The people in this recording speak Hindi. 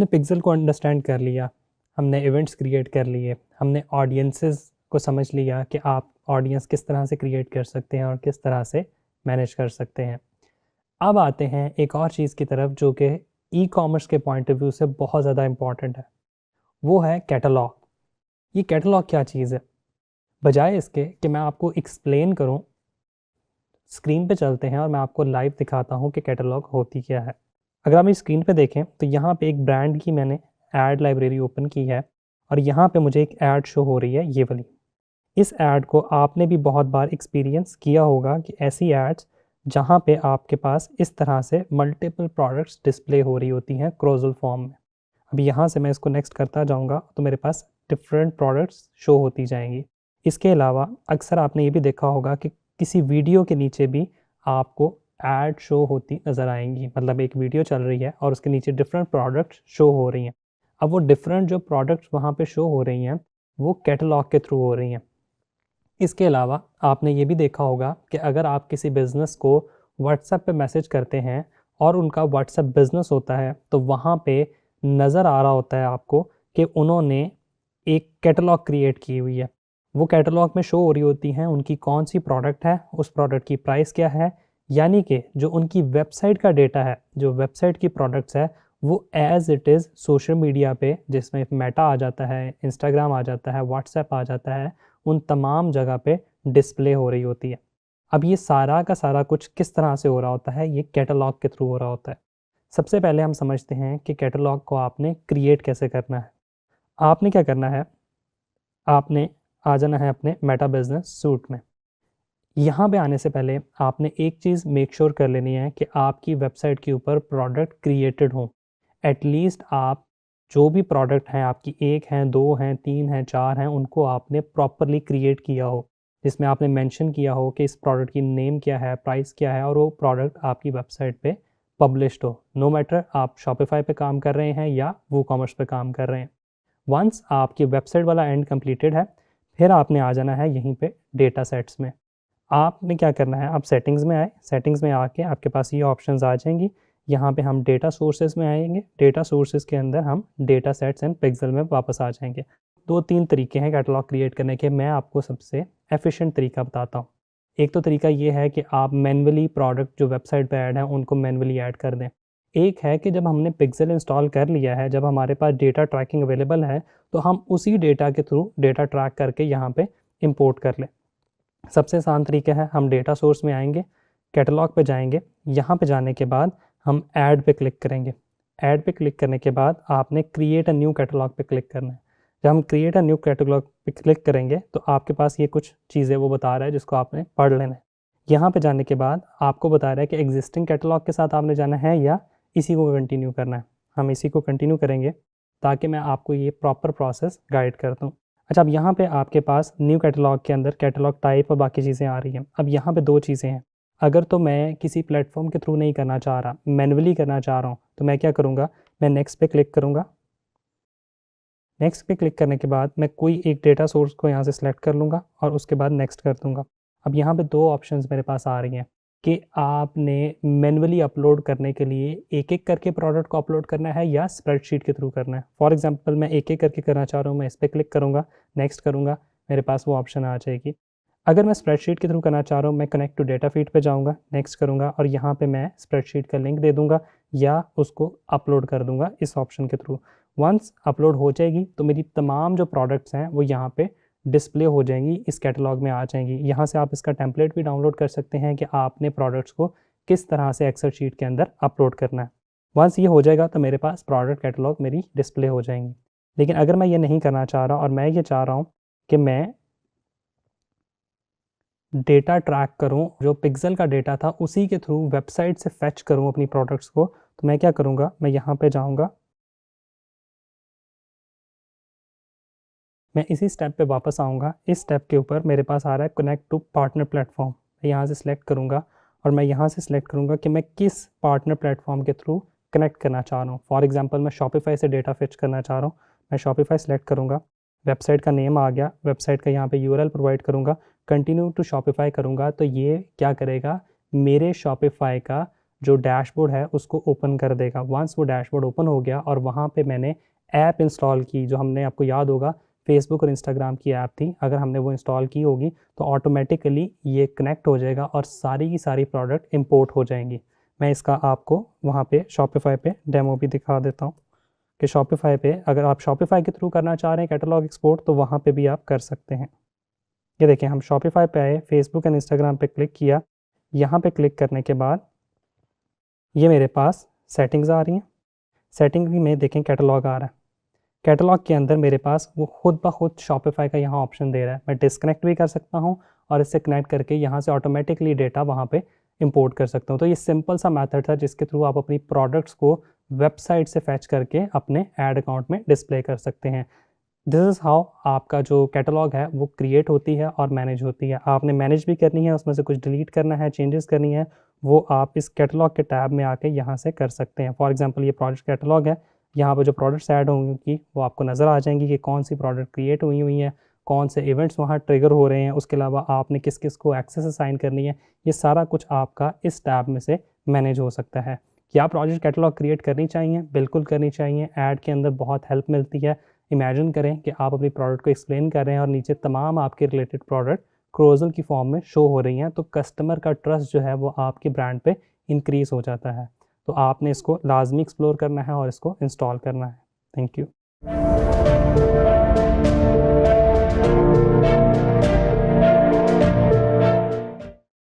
हमने पिक्सल को अंडरस्टैंड कर लिया, हमने इवेंट्स क्रिएट कर लिए, हमने ऑडियंसेस को समझ लिया कि आप ऑडियंस किस तरह से क्रिएट कर सकते हैं और किस तरह से मैनेज कर सकते हैं। अब आते हैं एक और चीज़ की तरफ जो कि ई कॉमर्स के पॉइंट ऑफ व्यू से बहुत ज़्यादा इम्पॉर्टेंट है, वो है कैटलॉग। ये कैटलॉग क्या चीज़ है? बजाय इसके कि मैं आपको एक्सप्लेन करूं, स्क्रीन पे चलते हैं और मैं आपको लाइव दिखाता हूं कि कैटलॉग होती क्या है। अगर आप इस स्क्रीन पे देखें तो यहाँ पे एक ब्रांड की मैंने ऐड लाइब्रेरी ओपन की है और यहाँ पे मुझे एक ऐड शो हो रही है, ये वाली। इस ऐड को आपने भी बहुत बार एक्सपीरियंस किया होगा कि ऐसी एड्स जहाँ पे आपके पास इस तरह से मल्टीपल प्रोडक्ट्स डिस्प्ले हो रही होती हैं क्रोजल फॉर्म में। अब यहाँ से मैं इसको नेक्स्ट करता जाऊँगा तो मेरे पास डिफरेंट प्रोडक्ट्स शो होती जाएंगी। इसके अलावा अक्सर आपने ये भी देखा होगा कि किसी वीडियो के नीचे भी आपको ऐड शो होती नज़र आएंगी, मतलब एक वीडियो चल रही है और उसके नीचे डिफरेंट प्रोडक्ट्स शो हो रही हैं। अब वो डिफरेंट जो प्रोडक्ट्स वहाँ पे शो हो रही हैं वो कैटलॉग के थ्रू हो रही हैं। इसके अलावा आपने ये भी देखा होगा कि अगर आप किसी बिज़नेस को व्हाट्सएप पे मैसेज करते हैं और उनका व्हाट्सएप बिज़नेस होता है तो वहाँ पे नज़र आ रहा होता है आपको कि उन्होंने एक कैटलॉग क्रिएट की हुई है। वो कैटलॉग में शो हो रही होती हैं उनकी कौन सी प्रोडक्ट है, उस प्रोडक्ट की प्राइस क्या है, यानी कि जो उनकी वेबसाइट का डेटा है, जो वेबसाइट की प्रोडक्ट्स है, वो as it is social media पे, जिसमें मेटा आ जाता है, इंस्टाग्राम आ जाता है, व्हाट्सएप आ जाता है, उन तमाम जगह पे डिस्प्ले हो रही होती है। अब ये सारा का सारा कुछ किस तरह से हो रहा होता है? ये कैटलॉग के थ्रू हो रहा होता है। सबसे पहले हम समझते हैं कि कैटलॉग को आपने क्रिएट कैसे करना है। आपने क्या करना है, आपने आ जाना है अपने मेटा बिजनेस सूट में। यहाँ पे आने से पहले आपने एक चीज़ मेक श्योर कर लेनी है कि आपकी वेबसाइट के ऊपर प्रोडक्ट क्रिएटेड हो। एटलीस्ट आप जो भी प्रोडक्ट हैं आपकी, एक हैं, दो हैं, तीन हैं, चार हैं, उनको आपने प्रॉपरली क्रिएट किया हो, जिसमें आपने मेंशन किया हो कि इस प्रोडक्ट की नेम क्या है, प्राइस क्या है, और वो प्रोडक्ट आपकी वेबसाइट पे पब्लिश्ड हो। नो मैटर आप शॉपिफाई पे काम कर रहे हैं या वूकॉमर्स पे काम कर रहे हैं। वंस आपकी वेबसाइट वाला एंड कंप्लीटेड है, फिर आपने आ जाना है यहीं पे डेटा सेट्स में। आपने क्या करना है, आप सेटिंग्स में आए, सेटिंग्स में आके आपके पास ये ऑप्शंस आ जाएंगी। यहाँ पे हम डेटा सोर्सेज में आएंगे, डेटा सोर्सेज के अंदर हम डेटा सेट्स एंड पिक्सल में वापस आ जाएंगे। दो तीन तरीके हैं कैटलॉग क्रिएट करने के, मैं आपको सबसे एफिशिएंट तरीका बताता हूँ। एक तो तरीका ये है कि आप मैनुअली प्रोडक्ट जो वेबसाइट पे ऐड है उनको मैनुअली ऐड कर दें। एक है कि जब हमने पिक्सल इंस्टॉल कर लिया है, जब हमारे पास डेटा ट्रैकिंग अवेलेबल है, तो हम उसी डेटा के थ्रू डेटा ट्रैक करके यहाँ पे इंपोर्ट कर लें। सबसे आसान तरीका है, हम डेटा सोर्स में आएंगे, कैटलॉग पे जाएंगे, यहाँ पे जाने के बाद हम ऐड पे क्लिक करेंगे। ऐड पे क्लिक करने के बाद आपने क्रिएट अ न्यू कैटलॉग पे क्लिक करना है। जब हम क्रिएट अ न्यू कैटलॉग पे क्लिक करेंगे तो आपके पास ये कुछ चीज़ें वो बता रहा है जिसको आपने पढ़ लेना है। यहाँ पे जाने के बाद आपको बता रहा है कि एग्जिस्टिंग कैटलॉग के साथ आपने जाना है या इसी को कंटिन्यू करना है। हम इसी को कंटिन्यू करेंगे ताकि मैं आपको ये प्रॉपर प्रोसेस गाइड कर दूँ। अच्छा, अब यहाँ पे आपके पास न्यू कैटलॉग के अंदर कैटलॉग टाइप और बाकी चीज़ें आ रही हैं। अब यहाँ पे दो चीज़ें हैं। अगर तो मैं किसी प्लेटफॉर्म के थ्रू नहीं करना चाह रहा, मैनुअली करना चाह रहा हूँ, तो मैं क्या करूँगा, मैं नेक्स्ट पे क्लिक करूँगा। नेक्स्ट पे क्लिक करने के बाद मैं कोई एक डेटा सोर्स को यहाँ से सिलेक्ट कर लूँगा और उसके बाद नेक्स्ट कर दूँगा। अब यहाँ पे दो ऑप्शंस मेरे पास आ रही हैं कि आपने मैनुअली अपलोड करने के लिए एक एक करके प्रोडक्ट को अपलोड करना है या स्प्रेडशीट के थ्रू करना है। फॉर एग्जांपल मैं एक एक करके करना चाह रहा हूँ, मैं इस पर क्लिक करूँगा, नेक्स्ट करूँगा, मेरे पास वो ऑप्शन आ जाएगी। अगर मैं स्प्रेडशीट के थ्रू करना चाह रहा हूँ, मैं कनेक्ट टू डेटा फीड पे जाऊँगा, नेक्स्ट करूँगा और यहाँ पे मैं स्प्रेडशीट का लिंक दे दूँगा या उसको अपलोड कर दूँगा इस ऑप्शन के थ्रू। वंस अपलोड हो जाएगी तो मेरी तमाम जो प्रोडक्ट्स हैं वो यहाँ पे डिस्प्ले हो जाएंगी, इस कैटलॉग में आ जाएंगी। यहाँ से आप इसका टेम्पलेट भी डाउनलोड कर सकते हैं कि आपने प्रोडक्ट्स को किस तरह से एक्सेल शीट के अंदर अपलोड करना है। वंस ये हो जाएगा तो मेरे पास प्रोडक्ट कैटलॉग मेरी डिस्प्ले हो जाएंगी। लेकिन अगर मैं ये नहीं करना चाह रहा और मैं ये चाह रहा हूँ कि मैं डेटा ट्रैक करूँ, जो पिक्सल का डेटा था उसी के थ्रू वेबसाइट से फैच करूँ अपनी प्रोडक्ट्स को, तो मैं क्या करूँगा, मैं यहाँ पे जाऊँगा, मैं इसी स्टेप पे वापस आऊँगा। इस स्टेप के ऊपर मेरे पास आ रहा है कनेक्ट टू पार्टनर प्लेटफॉर्म। मैं यहाँ से सिलेक्ट करूँगा और मैं यहाँ से सिलेक्ट करूँगा कि मैं किस पार्टनर प्लेटफॉर्म के थ्रू कनेक्ट करना चाह रहा हूँ। फॉर एग्जांपल मैं शॉपिफाई से डेटा फेच करना चाह रहा हूँ, मैं शॉपिफाई सेलेक्ट करूँगा, वेबसाइट का नेम आ गया, वेबसाइट का यहाँ पे यूआरएल प्रोवाइड करूँगा, कंटिन्यू टू शॉपिफाई करूँगा, तो ये क्या करेगा, मेरे शॉपिफाई का जो डैशबोर्ड है उसको ओपन कर देगा। वंस वो डैशबोर्ड ओपन हो गया और वहाँ पे मैंने ऐप इंस्टॉल की, जो हमने, आपको याद होगा, फेसबुक और इंस्टाग्राम की ऐप थी, अगर हमने वो इंस्टॉल की होगी तो ऑटोमेटिकली ये कनेक्ट हो जाएगा और सारी की सारी प्रोडक्ट इंपोर्ट हो जाएंगी। मैं इसका आपको वहाँ पे शॉपिफाई पे डेमो भी दिखा देता हूँ कि शॉपिफाई पे, अगर आप शॉपिफाई के थ्रू करना चाह रहे हैं कैटलॉग एक्सपोर्ट, तो वहाँ पे भी आप कर सकते हैं। ये देखिए, हम शॉपिफाई पे आए, फेसबुक एंड इंस्टाग्राम पे क्लिक किया। यहाँ पे क्लिक करने के बाद ये मेरे पास सेटिंग्स आ रही हैं। सेटिंग में देखें कैटलॉग आ रहा है। कैटलॉग के अंदर मेरे पास वो खुद ब खुद शॉपिफाई का यहाँ ऑप्शन दे रहा है। मैं डिस्कनेक्ट भी कर सकता हूँ और इससे कनेक्ट करके यहाँ से ऑटोमेटिकली डेटा वहाँ पे इंपोर्ट कर सकता हूँ। तो ये सिंपल सा मेथड था जिसके थ्रू आप अपनी प्रोडक्ट्स को वेबसाइट से फैच करके अपने ऐड अकाउंट में डिस्प्ले कर सकते हैं। दिस इज़ हाउ आपका जो कैटलॉग है वो क्रिएट होती है और मैनेज होती है। आपने मैनेज भी करनी है, उसमें से कुछ डिलीट करना है, चेंजेस करनी है, वो आप इस कैटलॉग के टैब में आके यहाँ से कर सकते हैं। फॉर एग्जांपल ये प्रोडक्ट कैटलॉग है, यहाँ पर जो प्रोडक्ट्स ऐड होंगी वो आपको नज़र आ जाएंगी कि कौन सी प्रोडक्ट क्रिएट हुई हैं, कौन से इवेंट्स वहाँ ट्रिगर हो रहे हैं, उसके अलावा आपने किस किस को एक्सेस असाइन करनी है। ये सारा कुछ आपका इस टैब में से मैनेज हो सकता है। क्या प्रोजेक्ट कैटलॉग क्रिएट करनी चाहिए? बिल्कुल करनी चाहिए। ऐड के अंदर बहुत हेल्प मिलती है। इमेजिन करें कि आप अपनी प्रोडक्ट को एक्सप्लेन कर रहे हैं और नीचे तमाम आपके रिलेटेड प्रोडक्ट क्रोजल की फॉर्म में शो हो रही हैं, तो कस्टमर का ट्रस्ट जो है वो आपके ब्रांड पे इंक्रीज हो जाता है। तो आपने इसको लाजमी एक्सप्लोर करना है और इसको इंस्टॉल करना है। Thank you.